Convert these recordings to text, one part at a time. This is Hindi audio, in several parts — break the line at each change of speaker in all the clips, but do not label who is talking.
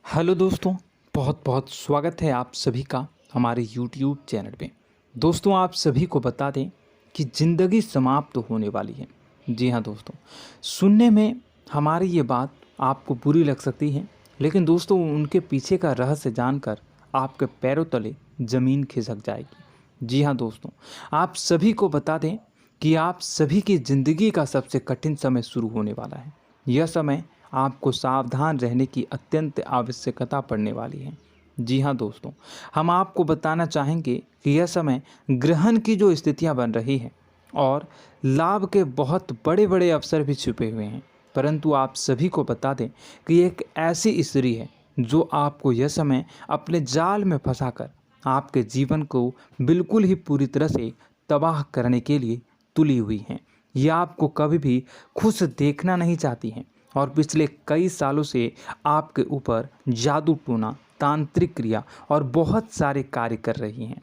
हेलो दोस्तों, बहुत बहुत स्वागत है आप सभी का हमारे YouTube चैनल पे। दोस्तों, आप सभी को बता दें कि ज़िंदगी समाप्त होने वाली है। जी हाँ दोस्तों, सुनने में हमारी ये बात आपको बुरी लग सकती है, लेकिन दोस्तों उनके पीछे का रहस्य जानकर आपके पैरों तले ज़मीन खिसक जाएगी। जी हाँ दोस्तों, आप सभी को बता दें कि आप सभी की ज़िंदगी का सबसे कठिन समय शुरू होने वाला है। यह समय आपको सावधान रहने की अत्यंत आवश्यकता पड़ने वाली है। जी हाँ दोस्तों, हम आपको बताना चाहेंगे कि यह समय ग्रहण की जो स्थितियाँ बन रही है और लाभ के बहुत बड़े बड़े अवसर भी छुपे हुए हैं। परंतु आप सभी को बता दें कि एक ऐसी स्त्री है जो आपको यह समय अपने जाल में फंसाकर आपके जीवन को बिल्कुल ही पूरी तरह से तबाह करने के लिए तुली हुई हैं। यह आपको कभी भी खुश देखना नहीं चाहती हैं और पिछले कई सालों से आपके ऊपर जादू टोना, तांत्रिक क्रिया और बहुत सारे कार्य कर रही हैं,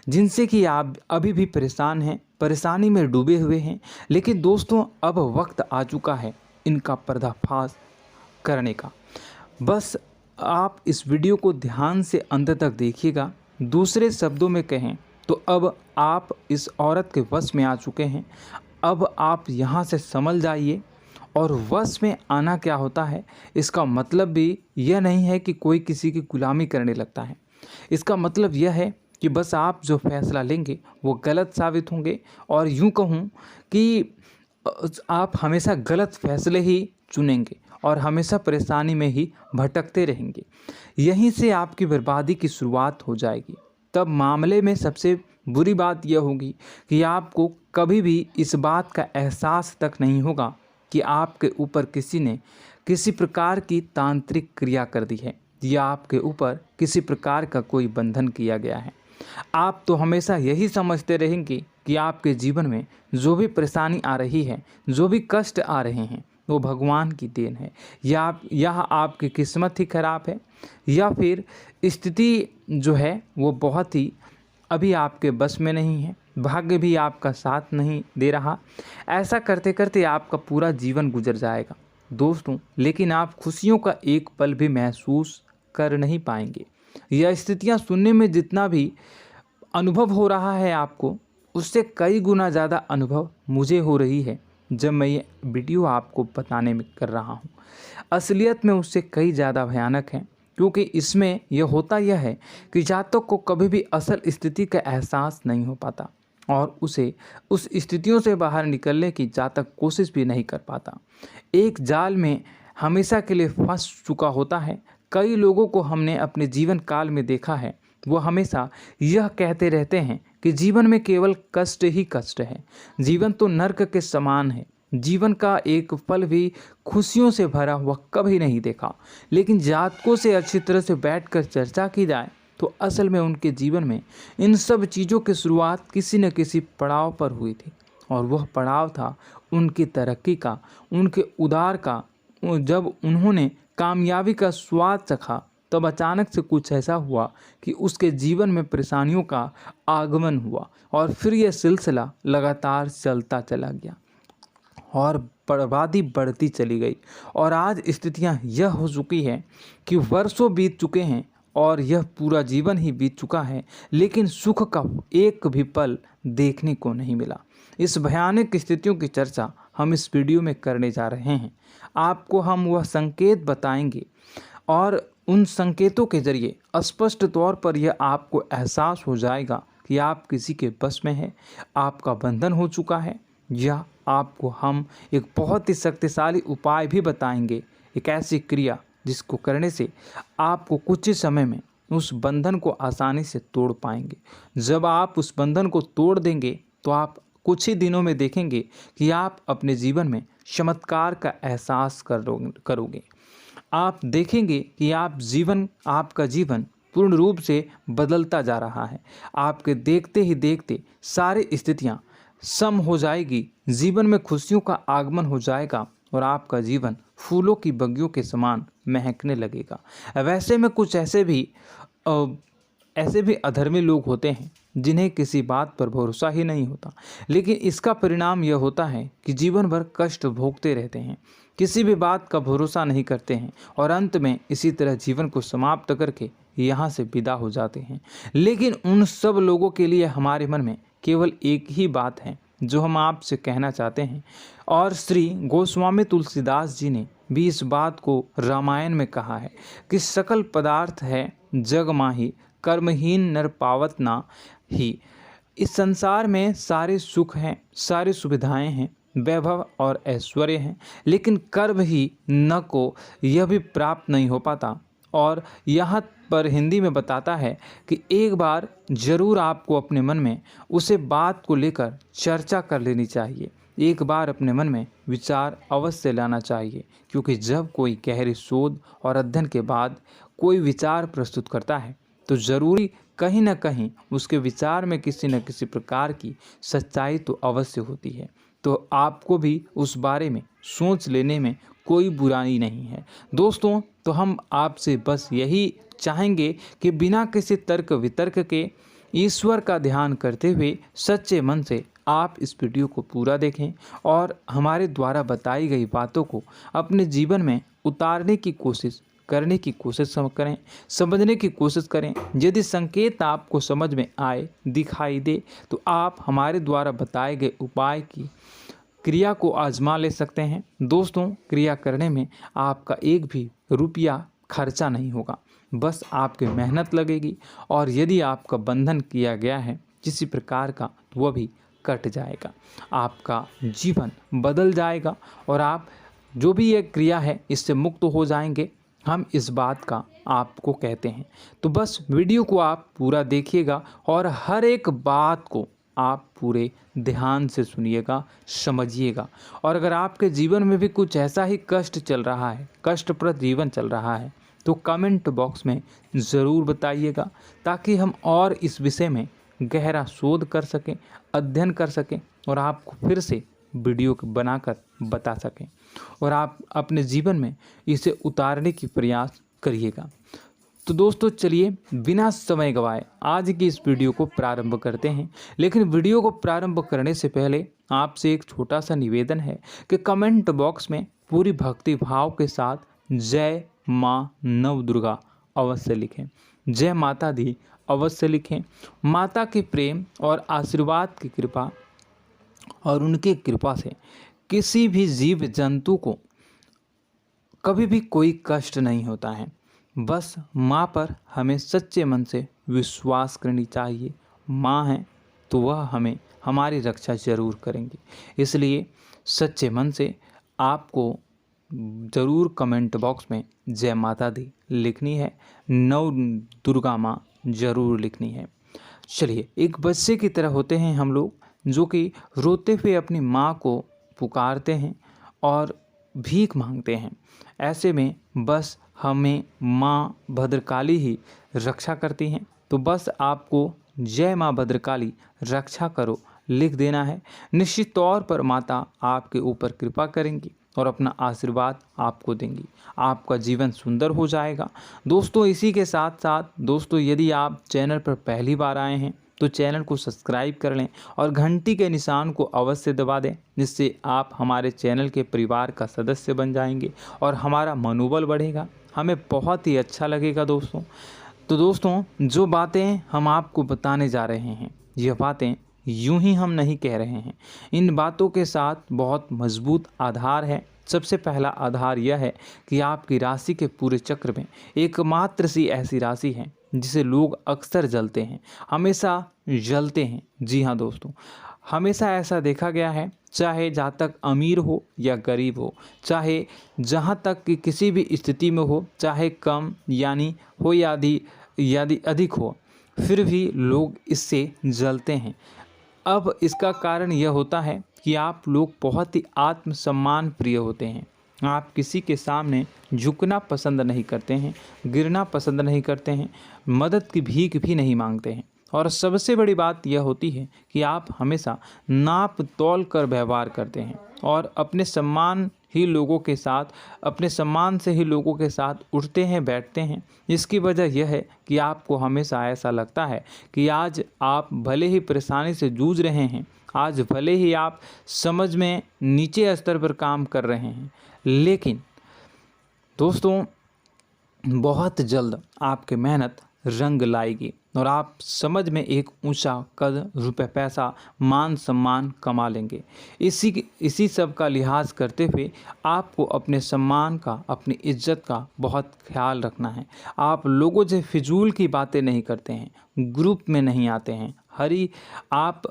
जिनसे कि आप अभी भी परेशान हैं, परेशानी में डूबे हुए हैं। लेकिन दोस्तों, अब वक्त आ चुका है इनका पर्दाफाश करने का। बस आप इस वीडियो को ध्यान से अंत तक देखिएगा। दूसरे शब्दों में कहें तो अब आप इस औरत के वश में आ चुके हैं। अब आप यहाँ से संभल जाइए। और वश में आना क्या होता है, इसका मतलब भी यह नहीं है कि कोई किसी की गुलामी करने लगता है। इसका मतलब यह है कि बस आप जो फैसला लेंगे वो गलत साबित होंगे, और यूँ कहूँ कि आप हमेशा गलत फैसले ही चुनेंगे और हमेशा परेशानी में ही भटकते रहेंगे। यहीं से आपकी बर्बादी की शुरुआत हो जाएगी। तब मामले में सबसे बुरी बात यह होगी कि आपको कभी भी इस बात का एहसास तक नहीं होगा कि आपके ऊपर किसी ने किसी प्रकार की तांत्रिक क्रिया कर दी है या आपके ऊपर किसी प्रकार का कोई बंधन किया गया है। आप तो हमेशा यही समझते रहेंगे कि आपके जीवन में जो भी परेशानी आ रही है, जो भी कष्ट आ रहे हैं, वो भगवान की देन है, या आपकी किस्मत ही खराब है, या फिर स्थिति जो है वो बहुत ही अभी आपके बस में नहीं है, भाग्य भी आपका साथ नहीं दे रहा। ऐसा करते करते आपका पूरा जीवन गुजर जाएगा दोस्तों, लेकिन आप खुशियों का एक पल भी महसूस कर नहीं पाएंगे। यह स्थितियां सुनने में जितना भी अनुभव हो रहा है आपको, उससे कई गुना ज़्यादा अनुभव मुझे हो रही है जब मैं ये वीडियो आपको बताने में कर रहा हूँ। असलियत में उससे कई ज़्यादा भयानक है, क्योंकि इसमें यह होता यह है कि जातक को कभी भी असल स्थिति का एहसास नहीं हो पाता और उसे उस स्थितियों से बाहर निकलने की जातक कोशिश भी नहीं कर पाता। एक जाल में हमेशा के लिए फंस चुका होता है। कई लोगों को हमने अपने जीवन काल में देखा है, वो हमेशा यह कहते रहते हैं कि जीवन में केवल कष्ट ही कष्ट है, जीवन तो नर्क के समान है, जीवन का एक पल भी खुशियों से भरा हुआ कभी नहीं देखा। लेकिन जातकों से अच्छी तरह से बैठकर चर्चा की जाए तो असल में उनके जीवन में इन सब चीज़ों की शुरुआत किसी न किसी पड़ाव पर हुई थी, और वह पड़ाव था उनकी तरक्की का, उनके उदार का। जब उन्होंने कामयाबी का स्वाद चखा, तब अचानक से कुछ ऐसा हुआ कि उसके जीवन में परेशानियों का आगमन हुआ, और फिर यह सिलसिला लगातार चलता चला गया और बर्बादी बढ़ती चली गई। और आज स्थितियां यह हो चुकी है कि वर्षों बीत चुके हैं और यह पूरा जीवन ही बीत चुका है, लेकिन सुख का एक भी पल देखने को नहीं मिला। इस भयानक स्थितियों की चर्चा हम इस वीडियो में करने जा रहे हैं। आपको हम वह संकेत बताएंगे और उन संकेतों के जरिए स्पष्ट तौर पर यह आपको एहसास हो जाएगा कि आप किसी के बस में हैं, आपका बंधन हो चुका है, या आपको हम एक बहुत ही शक्तिशाली उपाय भी बताएंगे, एक ऐसी क्रिया जिसको करने से आपको कुछ ही समय में उस बंधन को आसानी से तोड़ पाएंगे। जब आप उस बंधन को तोड़ देंगे तो आप कुछ ही दिनों में देखेंगे कि आप अपने जीवन में चमत्कार का एहसास करोगे। आप देखेंगे कि आपका जीवन पूर्ण रूप से बदलता जा रहा है। आपके देखते ही देखते सारी स्थितियां सम हो जाएगी, जीवन में खुशियों का आगमन हो जाएगा और आपका जीवन फूलों की बगियों के समान महकने लगेगा। वैसे में कुछ ऐसे भी अधर्मी लोग होते हैं जिन्हें किसी बात पर भरोसा ही नहीं होता, लेकिन इसका परिणाम यह होता है कि जीवन भर कष्ट भोगते रहते हैं, किसी भी बात का भरोसा नहीं करते हैं और अंत में इसी तरह जीवन को समाप्त करके यहाँ से विदा हो जाते हैं। लेकिन उन सब लोगों के लिए हमारे मन में केवल एक ही बात है जो हम आपसे कहना चाहते हैं, और श्री गोस्वामी तुलसीदास जी ने भी इस बात को रामायण में कहा है कि सकल पदार्थ है जग माही, कर्महीन नर पावत ना ही। इस संसार में सारे सुख हैं, सारी सुविधाएं हैं, वैभव और ऐश्वर्य हैं, लेकिन कर्म ही न को यह भी प्राप्त नहीं हो पाता। और यहाँ पर हिंदी में बताता है कि एक बार जरूर आपको अपने मन में उसे बात को लेकर चर्चा कर लेनी चाहिए, एक बार अपने मन में विचार अवश्य लाना चाहिए, क्योंकि जब कोई गहरी शोध और अध्ययन के बाद कोई विचार प्रस्तुत करता है तो ज़रूरी कहीं न कहीं उसके विचार में किसी न किसी प्रकार की सच्चाई तो अवश्य होती है। तो आपको भी उस बारे में सोच लेने में कोई बुराई नहीं है दोस्तों। तो हम आपसे बस यही चाहेंगे कि बिना किसी तर्क वितर्क के ईश्वर का ध्यान करते हुए सच्चे मन से आप इस वीडियो को पूरा देखें और हमारे द्वारा बताई गई बातों को अपने जीवन में उतारने की कोशिश करने की कोशिश करें, समझने की कोशिश करें। यदि संकेत आपको समझ में आए, दिखाई दे, तो आप हमारे द्वारा बताए गए उपाय की क्रिया को आजमा ले सकते हैं। दोस्तों, क्रिया करने में आपका एक भी रुपया खर्चा नहीं होगा, बस आपकी मेहनत लगेगी, और यदि आपका बंधन किया गया है किसी प्रकार का तो वह भी कट जाएगा, आपका जीवन बदल जाएगा और आप जो भी ये क्रिया है इससे मुक्त हो जाएंगे। हम इस बात का आपको कहते हैं। तो बस वीडियो को आप पूरा देखिएगा और हर एक बात को आप पूरे ध्यान से सुनिएगा, समझिएगा। और अगर आपके जीवन में भी कुछ ऐसा ही कष्ट चल रहा है, कष्टप्रद जीवन चल रहा है, तो कमेंट बॉक्स में ज़रूर बताइएगा, ताकि हम और इस विषय में गहरा शोध कर सकें, अध्ययन कर सकें और आपको फिर से वीडियो बनाकर बता सकें और आप अपने जीवन में इसे उतारने की प्रयास करिएगा। तो दोस्तों, चलिए बिना समय गवाए आज की इस वीडियो को प्रारंभ करते हैं। लेकिन वीडियो को प्रारंभ करने से पहले आपसे एक छोटा सा निवेदन है कि कमेंट बॉक्स में पूरी भक्ति भाव के साथ जय माँ नव दुर्गा अवश्य लिखें, जय माता दी अवश्य लिखें। माता के प्रेम और आशीर्वाद की कृपा और उनकी कृपा से किसी भी जीव जंतु को कभी भी कोई कष्ट नहीं होता है। बस माँ पर हमें सच्चे मन से विश्वास करनी चाहिए। माँ है तो वह हमें हमारी रक्षा जरूर करेंगी। इसलिए सच्चे मन से आपको ज़रूर कमेंट बॉक्स में जय माता दी लिखनी है, नव दुर्गा माँ ज़रूर लिखनी है। चलिए, एक बच्चे की तरह होते हैं हम लोग, जो कि रोते हुए अपनी माँ को पुकारते हैं और भीख मांगते हैं। ऐसे में बस हमें माँ भद्रकाली ही रक्षा करती हैं। तो बस आपको जय माँ भद्रकाली रक्षा करो लिख देना है। निश्चित तौर पर माता आपके ऊपर कृपा करेंगी और अपना आशीर्वाद आपको देंगी, आपका जीवन सुंदर हो जाएगा। दोस्तों, इसी के साथ साथ दोस्तों, यदि आप चैनल पर पहली बार आए हैं तो चैनल को सब्सक्राइब कर लें और घंटी के निशान को अवश्य दबा दें, जिससे आप हमारे चैनल के परिवार का सदस्य बन जाएंगे और हमारा मनोबल बढ़ेगा, हमें बहुत ही अच्छा लगेगा दोस्तों। तो दोस्तों, जो बातें हम आपको बताने जा रहे हैं, यह बातें यूं ही हम नहीं कह रहे हैं। इन बातों के साथ बहुत मजबूत आधार है। सबसे पहला आधार यह है कि आपकी राशि के पूरे चक्र में एकमात्र सी ऐसी राशि है जिसे लोग अक्सर जलते हैं, हमेशा जलते हैं। जी हाँ दोस्तों, हमेशा ऐसा देखा गया है, चाहे जहाँ तक अमीर हो या गरीब हो, चाहे जहाँ तक कि किसी भी स्थिति में हो, चाहे कम यानी हो या अधिक हो, फिर भी लोग इससे जलते हैं। अब इसका कारण यह होता है कि आप लोग बहुत ही आत्मसम्मान प्रिय होते हैं। आप किसी के सामने झुकना पसंद नहीं करते हैं, गिरना पसंद नहीं करते हैं, मदद की भीख भी नहीं मांगते हैं। और सबसे बड़ी बात यह होती है कि आप हमेशा नाप तोल कर व्यवहार करते हैं और अपने सम्मान ही लोगों के साथ, अपने सम्मान से ही लोगों के साथ उठते हैं, बैठते हैं। इसकी वजह यह है कि आपको हमेशा ऐसा लगता है कि आज आप भले ही परेशानी से जूझ रहे हैं, आज भले ही आप समझ में नीचे स्तर पर काम कर रहे हैं, लेकिन दोस्तों बहुत जल्द आपकी मेहनत रंग लाएगी और आप समझ में एक ऊंचा कद, रुपए, पैसा, मान सम्मान कमा लेंगे। इसी सब का लिहाज करते हुए आपको अपने सम्मान का, अपनी इज्जत का बहुत ख्याल रखना है। आप लोगों से फिजूल की बातें नहीं करते हैं, ग्रुप में नहीं आते हैं, आप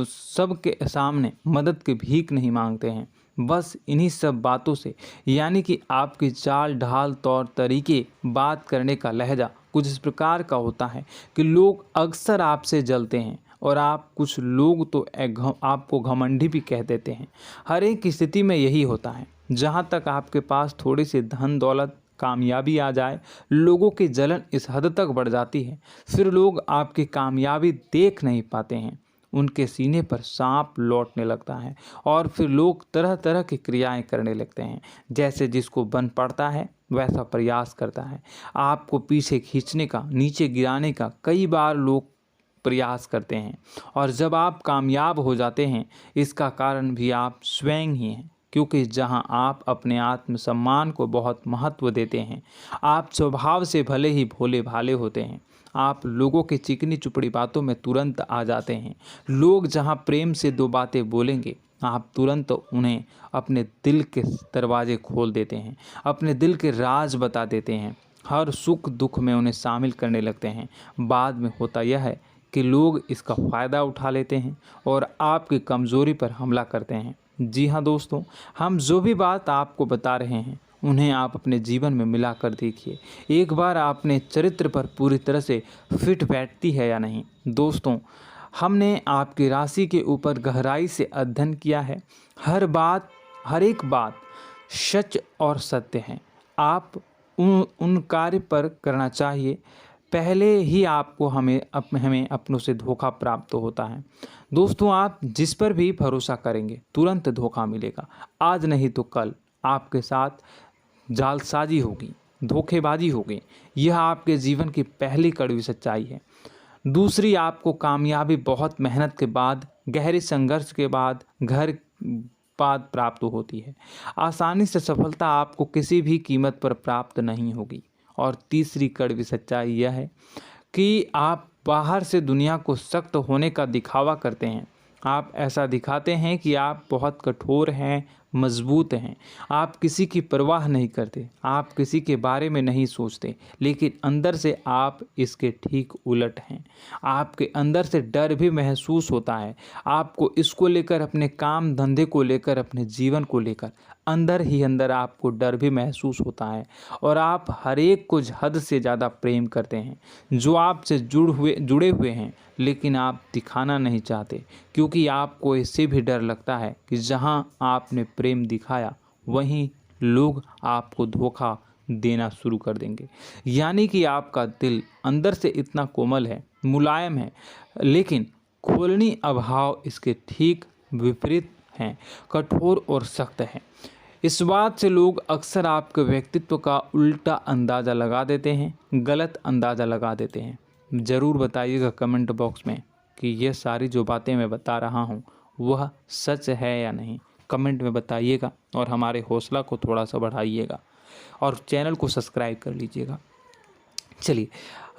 सबके सामने मदद की भीख नहीं मांगते हैं। बस इन्हीं सब बातों से, यानी कि आपकी चाल ढाल, तौर तरीके, बात करने का लहजा कुछ इस प्रकार का होता है कि लोग अक्सर आपसे जलते हैं और कुछ लोग तो आपको घमंडी भी कह देते हैं। हर एक स्थिति में यही होता है। जहाँ तक आपके पास थोड़ी सी धन दौलत, कामयाबी आ जाए, लोगों की जलन इस हद तक बढ़ जाती है, फिर लोग आपकी कामयाबी देख नहीं पाते हैं, उनके सीने पर सांप लौटने लगता है और फिर लोग तरह तरह की क्रियाएं करने लगते हैं। जैसे जिसको बन पड़ता है वैसा प्रयास करता है। आपको पीछे खींचने का, नीचे गिराने का कई बार लोग प्रयास करते हैं और जब आप कामयाब हो जाते हैं, इसका कारण भी आप स्वयं ही हैं। क्योंकि जहां आप अपने आत्मसम्मान को बहुत महत्व देते हैं, आप स्वभाव से भले ही भोले भाले होते हैं, आप लोगों की चिकनी चुपड़ी बातों में तुरंत आ जाते हैं। लोग जहां प्रेम से दो बातें बोलेंगे, आप तुरंत उन्हें अपने दिल के दरवाजे खोल देते हैं, अपने दिल के राज बता देते हैं, हर सुख दुख में उन्हें शामिल करने लगते हैं। बाद में होता यह है कि लोग इसका फ़ायदा उठा लेते हैं और आपकी कमज़ोरी पर हमला करते हैं। जी हाँ दोस्तों, हम जो भी बात आपको बता रहे हैं उन्हें आप अपने जीवन में मिलाकर देखिए। एक बार आपने चरित्र पर पूरी तरह से फिट बैठती है या नहीं। दोस्तों, हमने आपकी राशि के ऊपर गहराई से अध्ययन किया है। हर एक बात सच और सत्य है। आप उन कार्य पर करना चाहिए, पहले ही आपको हमें अपनों से धोखा प्राप्त होता है। दोस्तों, आप जिस पर भी भरोसा करेंगे तुरंत धोखा मिलेगा। आज नहीं तो कल आपके साथ जालसाजी होगी, धोखेबाजी होगी। यह आपके जीवन की पहली कड़वी सच्चाई है। दूसरी, आपको कामयाबी बहुत मेहनत के बाद, गहरे संघर्ष के बाद प्राप्त होती है। आसानी से सफलता आपको किसी भी कीमत पर प्राप्त नहीं होगी। और तीसरी कड़वी सच्चाई यह है कि आप बाहर से दुनिया को सख्त होने का दिखावा करते हैं। आप ऐसा दिखाते हैं कि आप बहुत कठोर हैं, मजबूत हैं, आप किसी की परवाह नहीं करते, आप किसी के बारे में नहीं सोचते, लेकिन अंदर से आप इसके ठीक उलट हैं। आपके अंदर से डर भी महसूस होता है। आपको इसको लेकर, अपने काम धंधे को लेकर, अपने जीवन को लेकर अंदर ही अंदर आपको डर भी महसूस होता है और आप हर एक को हद से ज़्यादा प्रेम करते हैं, जो आपसे जुड़े हुए हैं, लेकिन आप दिखाना नहीं चाहते, क्योंकि आपको इससे भी डर लगता है कि जहां आपने प्रेम दिखाया वहीं लोग आपको धोखा देना शुरू कर देंगे। यानी कि आपका दिल अंदर से इतना कोमल है, मुलायम है, लेकिन खोलनी अभाव इसके ठीक विपरीत हैं, कठोर और सख्त है। इस बात से लोग अक्सर आपके व्यक्तित्व का उल्टा अंदाज़ा लगा देते हैं, गलत अंदाज़ा लगा देते हैं। ज़रूर बताइएगा कमेंट बॉक्स में कि ये सारी जो बातें मैं बता रहा हूँ वह सच है या नहीं। कमेंट में बताइएगा और हमारे हौसला को थोड़ा सा बढ़ाइएगा और चैनल को सब्सक्राइब कर लीजिएगा। चलिए,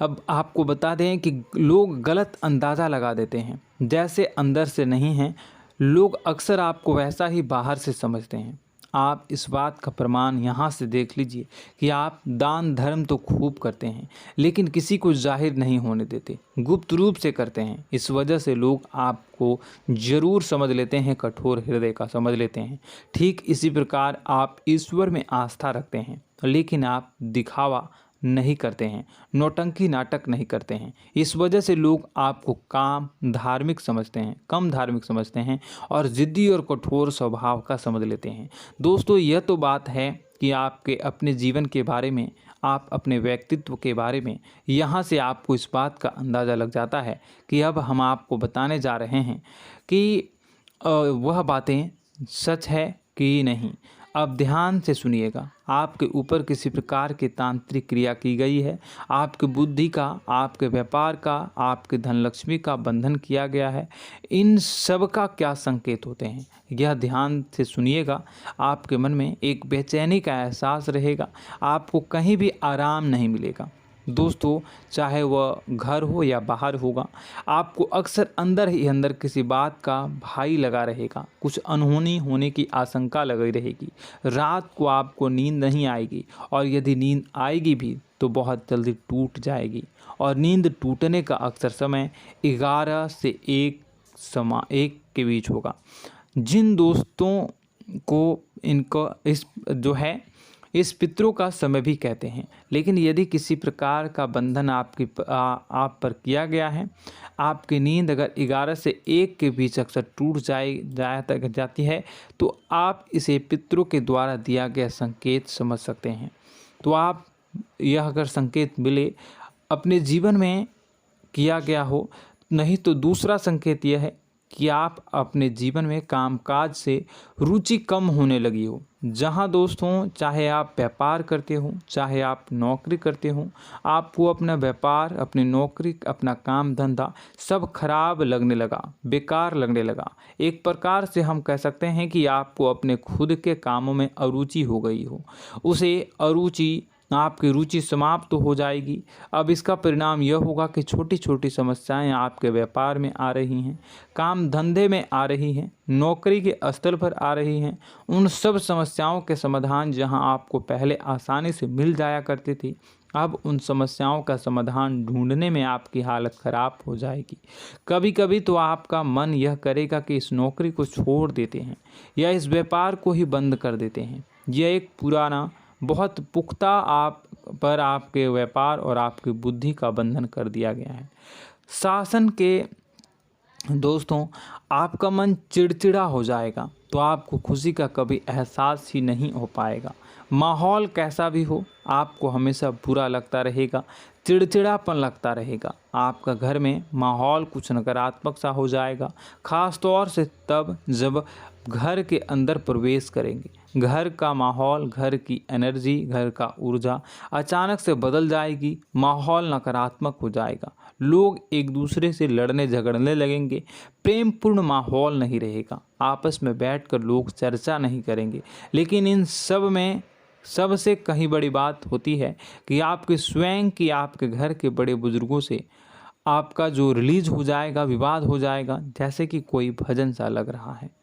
अब आपको बता दें कि लोग गलत अंदाज़ा लगा देते हैं। जैसे अंदर से नहीं हैं, लोग अक्सर आपको वैसा ही बाहर से समझते हैं। आप इस बात का प्रमाण यहाँ से देख लीजिए कि आप दान धर्म तो खूब करते हैं, लेकिन किसी को जाहिर नहीं होने देते, गुप्त रूप से करते हैं। इस वजह से लोग आपको ज़रूर समझ लेते हैं, कठोर हृदय का समझ लेते हैं। ठीक इसी प्रकार आप ईश्वर में आस्था रखते हैं, लेकिन आप दिखावा नहीं करते हैं, नौटंकी नाटक नहीं करते हैं। इस वजह से लोग आपको कम धार्मिक समझते हैं और ज़िद्दी और कठोर स्वभाव का समझ लेते हैं। दोस्तों, यह तो बात है कि आपके अपने जीवन के बारे में, आप अपने व्यक्तित्व के बारे में, यहाँ से आपको इस बात का अंदाज़ा लग जाता है कि अब हम आपको बताने जा रहे हैं कि वह बातें सच है कि नहीं। अब ध्यान से सुनिएगा। आपके ऊपर किसी प्रकार की तांत्रिक क्रिया की गई है, आपकी बुद्धि का, आपके व्यापार का, आपके धन लक्ष्मी का बंधन किया गया है। इन सब का क्या संकेत होते हैं, यह ध्यान से सुनिएगा। आपके मन में एक बेचैनी का एहसास रहेगा, आपको कहीं भी आराम नहीं मिलेगा। दोस्तों, चाहे वह घर हो या बाहर होगा, आपको अक्सर अंदर ही अंदर किसी बात का भय लगा रहेगा, कुछ अनहोनी होने की आशंका लगी रहेगी। रात को आपको नींद नहीं आएगी, और यदि नींद आएगी भी तो बहुत जल्दी टूट जाएगी। और नींद टूटने का अक्सर समय 11 से 1 के बीच होगा। जिन दोस्तों को इनको इस पितरों का समय भी कहते हैं। लेकिन यदि किसी प्रकार का बंधन आप पर किया गया है, आपकी नींद अगर 11 से 1 के बीच अक्सर टूट जाती है, तो आप इसे पितरों के द्वारा दिया गया संकेत समझ सकते हैं। तो आप यह अगर संकेत मिले अपने जीवन में किया गया हो, नहीं तो दूसरा संकेत यह है कि आप अपने जीवन में कामकाज से रुचि कम होने लगी हो। जहां दोस्तों, चाहे आप व्यापार करते हो, चाहे आप नौकरी करते हो, आपको अपना व्यापार, अपनी नौकरी, अपना काम धंधा सब खराब लगने लगा, बेकार लगने लगा। एक प्रकार से हम कह सकते हैं कि आपको अपने खुद के कामों में अरुचि हो गई हो। आपकी रुचि समाप्त हो जाएगी। अब इसका परिणाम यह होगा कि छोटी छोटी समस्याएं आपके व्यापार में आ रही हैं, काम धंधे में आ रही हैं, नौकरी के स्थल पर आ रही हैं। उन सब समस्याओं के समाधान जहां आपको पहले आसानी से मिल जाया करती थी, अब उन समस्याओं का समाधान ढूंढने में आपकी हालत ख़राब हो जाएगी। कभी कभी तो आपका मन यह करेगा कि इस नौकरी को छोड़ देते हैं या इस व्यापार को ही बंद कर देते हैं। यह एक पुराना, बहुत पुख्ता आपके व्यापार और आपकी बुद्धि का बंधन कर दिया गया है। शासन के दोस्तों, आपका मन चिड़चिड़ा हो जाएगा, तो आपको खुशी का कभी एहसास ही नहीं हो पाएगा। माहौल कैसा भी हो, आपको हमेशा बुरा लगता रहेगा, चिड़चिड़ापन लगता रहेगा। आपका घर में माहौल कुछ नकारात्मक सा हो जाएगा, ख़ास तौर से तब जब घर के अंदर प्रवेश करेंगे। घर का माहौल, घर की एनर्जी, घर का ऊर्जा अचानक से बदल जाएगी, माहौल नकारात्मक हो जाएगा। लोग एक दूसरे से लड़ने झगड़ने लगेंगे, प्रेमपूर्ण माहौल नहीं रहेगा, आपस में बैठकर लोग चर्चा नहीं करेंगे। लेकिन इन सब में सबसे कहीं बड़ी बात होती है कि आपके घर के बड़े बुजुर्गों से आपका जो रिलीज हो जाएगा, विवाद हो जाएगा, जैसे कि कोई भजन सा लग रहा है।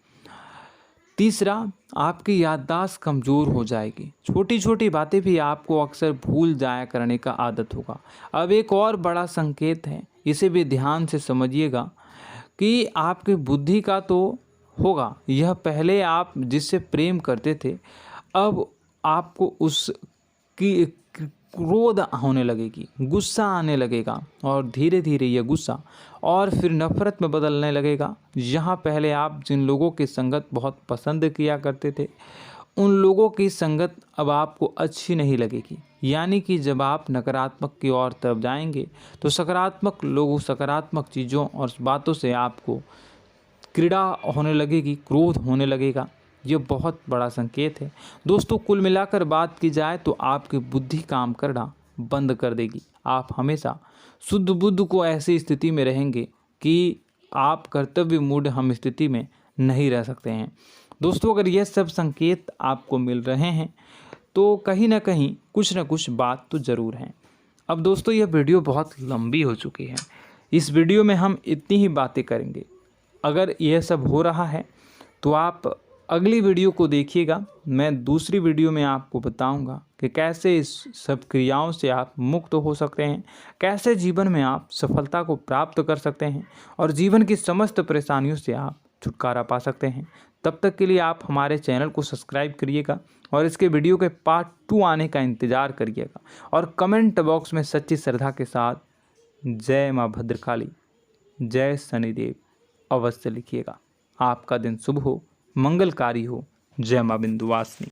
तीसरा, आपकी याददाश्त कमज़ोर हो जाएगी, छोटी छोटी बातें भी आपको अक्सर भूल जाया करने का आदत होगा। अब एक और बड़ा संकेत है, इसे भी ध्यान से समझिएगा कि आपकी बुद्धि का तो होगा, यह पहले आप जिससे प्रेम करते थे, अब आपको उसकी क्रोध होने लगेगी, गुस्सा आने लगेगा, और धीरे धीरे यह गुस्सा और फिर नफरत में बदलने लगेगा। यहाँ पहले आप जिन लोगों की संगत बहुत पसंद किया करते थे, उन लोगों की संगत अब आपको अच्छी नहीं लगेगी। यानी कि जब आप नकारात्मक की ओर तरफ जाएंगे, तो सकारात्मक लोगों, सकारात्मक चीज़ों और बातों से आपको क्रीड़ा होने लगेगी, क्रोध होने लगेगा। ये बहुत बड़ा संकेत है दोस्तों। कुल मिलाकर बात की जाए तो आपकी बुद्धि काम करना बंद कर देगी। आप हमेशा शुद्ध बुद्ध को ऐसी स्थिति में रहेंगे कि आप कर्तव्य मूढ़ हम स्थिति में नहीं रह सकते हैं। दोस्तों, अगर यह सब संकेत आपको मिल रहे हैं तो कहीं ना कहीं कुछ ना कुछ बात तो ज़रूर है। अब दोस्तों, यह वीडियो बहुत लंबी हो चुकी है, इस वीडियो में हम इतनी ही बातें करेंगे। अगर यह सब हो रहा है तो आप अगली वीडियो को देखिएगा। मैं दूसरी वीडियो में आपको बताऊंगा कि कैसे इस सब क्रियाओं से आप मुक्त हो सकते हैं, कैसे जीवन में आप सफलता को प्राप्त कर सकते हैं और जीवन की समस्त परेशानियों से आप छुटकारा पा सकते हैं। तब तक के लिए आप हमारे चैनल को सब्सक्राइब करिएगा और इसके वीडियो के पार्ट 2 आने का इंतज़ार करिएगा। और कमेंट बॉक्स में सच्ची श्रद्धा के साथ जय माँ भद्रकाली, जय शनिदेव अवश्य लिखिएगा। आपका दिन शुभ हो, मंगलकारी हो। जय माँ विंध्यवासिनी।